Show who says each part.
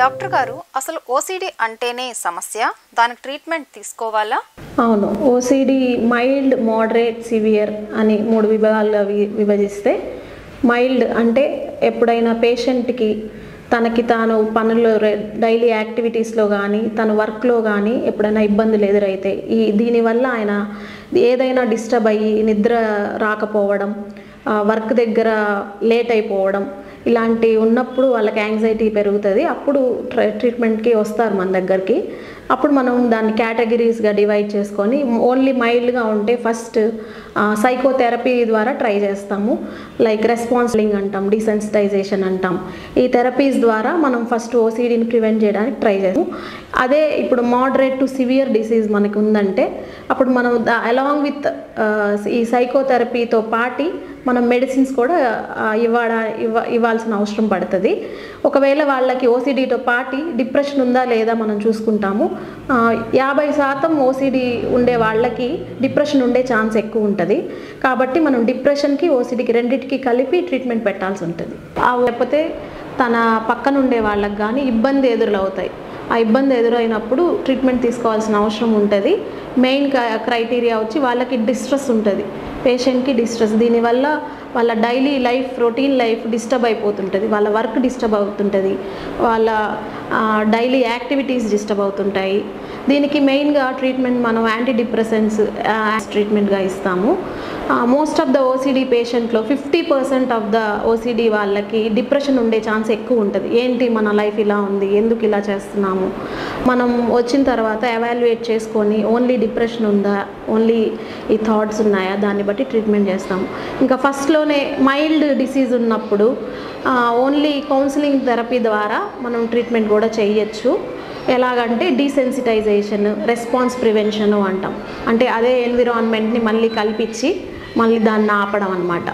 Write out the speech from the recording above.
Speaker 1: Doctor గారు, అసలు OCD అంటేనే సమస్య, దానికి ట్రీట్మెంట్ తీసుకోవాలా?
Speaker 2: అవును, ఓసిడి మైల్డ్, మోడరేట్, సివియర్ అని 3 విభాగాలుగా విభజిస్తే, మైల్డ్ అంటే ఎప్పుడైనా పేషెంట్కి తనకి తాను పనుల్లో డైలీ యాక్టివిటీస్లో కానీ తన వర్క్లో కానీ ఎప్పుడైనా ఇబ్బందులు ఎదురైతే దీనివల్ల ఆయన ఏదైనా డిస్టర్బ్ అయ్యి నిద్ర రాకపోవడం, వర్క్ దగ్గర లేట్ అయిపోవడం, ఇలాంటి ఉన్నప్పుడు వాళ్ళకి యాంగ్జైటీ పెరుగుతుంది. అప్పుడు ట్రీట్మెంట్కి వస్తారు మన దగ్గరికి. అప్పుడు మనం దాన్ని కేటగిరీస్గా డివైడ్ చేసుకొని ఓన్లీ మైల్డ్గా ఉంటే ఫస్ట్ సైకోథెరపీ ద్వారా ట్రై చేస్తాము. లైక్ రెస్పాన్సింగ్ అంటాం, డిసెన్సిటైజేషన్ అంటాం. ఈ థెరపీస్ ద్వారా మనం ఫస్ట్ ఓసిడీని ప్రివెంట్ చేయడానికి ట్రై చేస్తాము. అదే ఇప్పుడు మోడరేట్ టు సివియర్ డిసీజ్ మనకు ఉందంటే అప్పుడు మనం అలాంగ్ విత్ ఈ సైకోథెరపీతో పాటి మనం మెడిసిన్స్ కూడా ఇవ్వాల్సిన అవసరం పడుతుంది. ఒకవేళ వాళ్ళకి ఓసిడీతో పాటి డిప్రెషన్ ఉందా లేదా మనం చూసుకుంటాము. 50% ఓసిడి ఉండే వాళ్ళకి డిప్రెషన్ ఉండే ఛాన్స్ ఎక్కువ ఉంటుంది. కాబట్టి మనం డిప్రెషన్కి ఓసిడికి రెండింటికి కలిపి ట్రీట్మెంట్ పెట్టాల్సి ఉంటుంది. లేకపోతే తన పక్కన ఉండే వాళ్ళకి కానీ ఇబ్బంది ఎదురవుతాయి. ఆ ఇబ్బంది ఎదురైనప్పుడు ట్రీట్మెంట్ తీసుకోవాల్సిన అవసరం ఉంటుంది. మెయిన్ క్రైటీరియా వచ్చి వాళ్ళకి డిస్ట్రెస్ ఉంటుంది, పేషెంట్కి డిస్ట్రెస్. దీనివల్ల వాళ్ళ daily life, routine life disturb అయిపోతుంటుంది, వాళ్ళ వర్క్ డిస్టర్బ్ అవుతుంటుంది, వాళ్ళ డైలీ యాక్టివిటీస్ డిస్టర్బ్ అవుతుంటాయి. దీనికి మెయిన్గా ట్రీట్మెంట్ మనం యాంటీ డిప్రెసెంట్స్ ట్రీట్మెంట్గా ఇస్తాము. మోస్ట్ ఆఫ్ ద ఓసిడి పేషెంట్లో 50% ఆఫ్ ద ఓసిడి వాళ్ళకి డిప్రెషన్ ఉండే ఛాన్స్ ఎక్కువ ఉంటుంది. ఏంటి మన లైఫ్ ఇలా ఉంది, ఎందుకు ఇలా చేస్తున్నాము, మనం వచ్చిన తర్వాత ఎవాల్యుయేట్ చేసుకొని ఓన్లీ డిప్రెషన్ ఉందా, ఓన్లీ ఈ థాట్స్ ఉన్నాయా, దాన్ని బట్టి ట్రీట్మెంట్ చేస్తాము. ఇంకా ఫస్ట్లోనే మైల్డ్ డిసీజ్ ఉన్నప్పుడు ఓన్లీ కౌన్సిలింగ్ థెరపీ ద్వారా మనం ట్రీట్మెంట్ కూడా చేయొచ్చు. ఎలాగంటే డీసెన్సిటైజేషన్, రెస్పాన్స్ ప్రివెన్షన్ అంటాం. అంటే అదే ఎన్విరాన్మెంట్ని మళ్ళీ కల్పించి మళ్ళీ దాన్ని ఆపడం అన్నమాట.